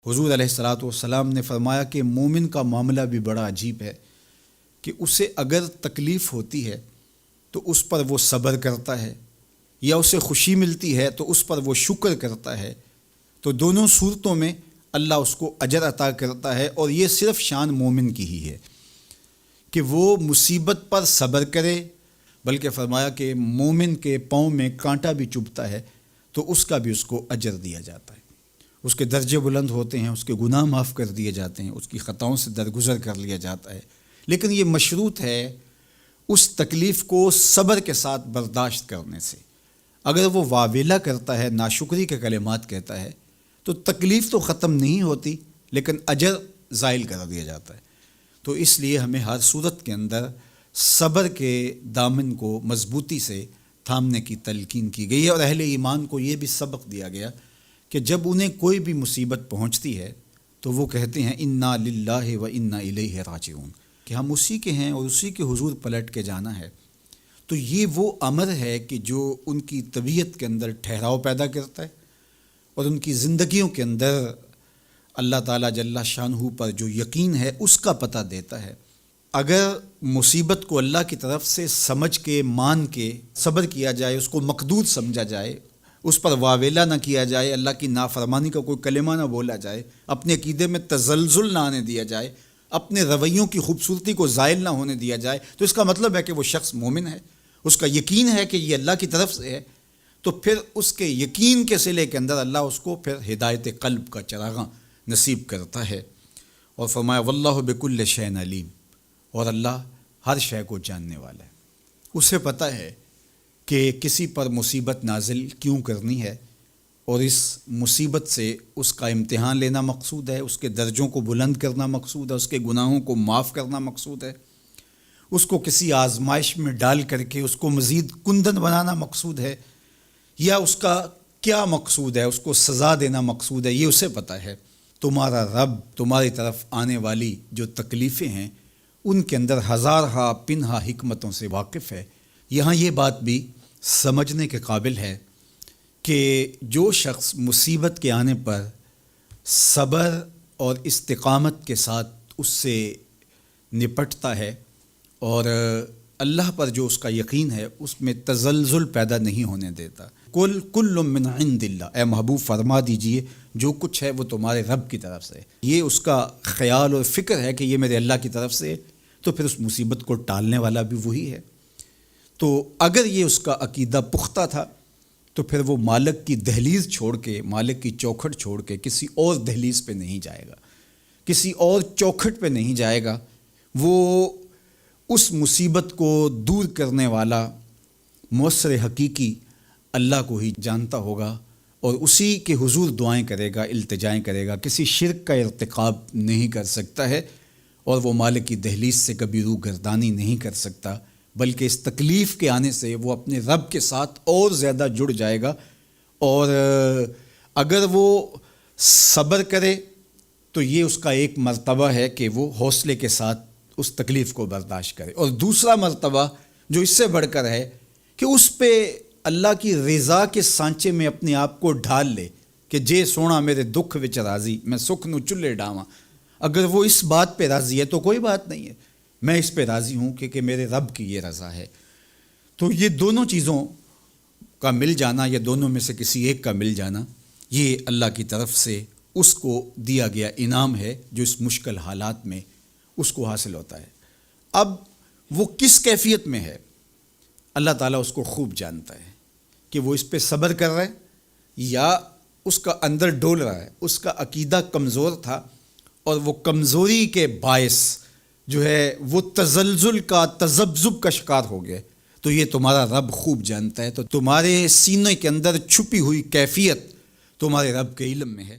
حضور علیہ الصلاۃ والسلام نے فرمایا کہ مومن کا معاملہ بھی بڑا عجیب ہے کہ اسے اگر تکلیف ہوتی ہے تو اس پر وہ صبر کرتا ہے، یا اسے خوشی ملتی ہے تو اس پر وہ شکر کرتا ہے، تو دونوں صورتوں میں اللہ اس کو اجر عطا کرتا ہے۔ اور یہ صرف شان مومن کی ہی ہے کہ وہ مصیبت پر صبر کرے، بلکہ فرمایا کہ مومن کے پاؤں میں کانٹا بھی چبھتا ہے تو اس کا بھی اس کو اجر دیا جاتا ہے، اس کے درجے بلند ہوتے ہیں، اس کے گناہ معاف کر دیے جاتے ہیں، اس کی خطاؤں سے درگزر کر لیا جاتا ہے۔ لیکن یہ مشروط ہے اس تکلیف کو صبر کے ساتھ برداشت کرنے سے۔ اگر وہ واویلا کرتا ہے، ناشکری کے کلمات کہتا ہے، تو تکلیف تو ختم نہیں ہوتی لیکن اجر زائل کر دیا جاتا ہے۔ تو اس لیے ہمیں ہر صورت کے اندر صبر کے دامن کو مضبوطی سے تھامنے کی تلقین کی گئی ہے، اور اہل ایمان کو یہ بھی سبق دیا گیا کہ جب انہیں کوئی بھی مصیبت پہنچتی ہے تو وہ کہتے ہیں انا للہ و انا الیہ راجعون، کہ ہم اسی کے ہیں اور اسی کے حضور پلٹ کے جانا ہے۔ تو یہ وہ امر ہے کہ جو ان کی طبیعت کے اندر ٹھہراؤ پیدا کرتا ہے اور ان کی زندگیوں کے اندر اللہ تعالیٰ جل شانہ پر جو یقین ہے اس کا پتہ دیتا ہے۔ اگر مصیبت کو اللہ کی طرف سے سمجھ کے مان کے صبر کیا جائے، اس کو مقدور سمجھا جائے، اس پر واویلا نہ کیا جائے، اللہ کی نافرمانی کا کوئی کلمہ نہ بولا جائے، اپنے عقیدے میں تزلزل نہ آنے دیا جائے، اپنے رویوں کی خوبصورتی کو زائل نہ ہونے دیا جائے، تو اس کا مطلب ہے کہ وہ شخص مومن ہے، اس کا یقین ہے کہ یہ اللہ کی طرف سے ہے۔ تو پھر اس کے یقین کے صلے کے اندر اللہ اس کو پھر ہدایت قلب کا چراغاں نصیب کرتا ہے۔ اور فرمایا واللہ بکل شیء علیم، اور اللہ ہر شے کو جاننے والا ہے، اسے پتہ ہے کہ کسی پر مصیبت نازل کیوں کرنی ہے، اور اس مصیبت سے اس کا امتحان لینا مقصود ہے، اس کے درجوں کو بلند کرنا مقصود ہے، اس کے گناہوں کو معاف کرنا مقصود ہے، اس کو کسی آزمائش میں ڈال کر کے اس کو مزید کندن بنانا مقصود ہے، یا اس کا کیا مقصود ہے، اس کو سزا دینا مقصود ہے، یہ اسے پتہ ہے۔ تمہارا رب تمہاری طرف آنے والی جو تکلیفیں ہیں ان کے اندر ہزارہا پنہا حکمتوں سے واقف ہے۔ یہاں یہ بات بھی سمجھنے کے قابل ہے کہ جو شخص مصیبت کے آنے پر صبر اور استقامت کے ساتھ اس سے نپٹتا ہے اور اللہ پر جو اس کا یقین ہے اس میں تزلزل پیدا نہیں ہونے دیتا، کل من عند اللہ، اے محبوب فرما دیجئے جو کچھ ہے وہ تمہارے رب کی طرف سے، یہ اس کا خیال اور فکر ہے کہ یہ میرے اللہ کی طرف سے، تو پھر اس مصیبت کو ٹالنے والا بھی وہی ہے۔ تو اگر یہ اس کا عقیدہ پختہ تھا تو پھر وہ مالک کی دہلیز چھوڑ کے، مالک کی چوکھٹ چھوڑ کے کسی اور دہلیز پہ نہیں جائے گا، کسی اور چوکھٹ پہ نہیں جائے گا، وہ اس مصیبت کو دور کرنے والا مؤثر حقیقی اللہ کو ہی جانتا ہوگا اور اسی کے حضور دعائیں کرے گا، التجائیں کرے گا، کسی شرک کا ارتکاب نہیں کر سکتا ہے، اور وہ مالک کی دہلیز سے کبھی روح گردانی نہیں کر سکتا، بلکہ اس تکلیف کے آنے سے وہ اپنے رب کے ساتھ اور زیادہ جڑ جائے گا۔ اور اگر وہ صبر کرے تو یہ اس کا ایک مرتبہ ہے کہ وہ حوصلے کے ساتھ اس تکلیف کو برداشت کرے، اور دوسرا مرتبہ جو اس سے بڑھ کر ہے کہ اس پہ اللہ کی رضا کے سانچے میں اپنے آپ کو ڈھال لے کہ جے سونا میرے دکھ وچ راضی، میں سکھ نو چلے ڈاواں۔ اگر وہ اس بات پہ راضی ہے تو کوئی بات نہیں ہے، میں اس پہ راضی ہوں کہ میرے رب کی یہ رضا ہے۔ تو یہ دونوں چیزوں کا مل جانا، یا دونوں میں سے کسی ایک کا مل جانا، یہ اللہ کی طرف سے اس کو دیا گیا انعام ہے جو اس مشکل حالات میں اس کو حاصل ہوتا ہے۔ اب وہ کس کیفیت میں ہے اللہ تعالیٰ اس کو خوب جانتا ہے کہ وہ اس پہ صبر کر رہا ہے یا اس کا اندر ڈول رہا ہے، اس کا عقیدہ کمزور تھا اور وہ کمزوری کے باعث جو ہے وہ تزلزل کا، تذبذب کا شکار ہو گئے، تو یہ تمہارا رب خوب جانتا ہے۔ تو تمہارے سینے کے اندر چھپی ہوئی کیفیت تمہارے رب کے علم میں ہے۔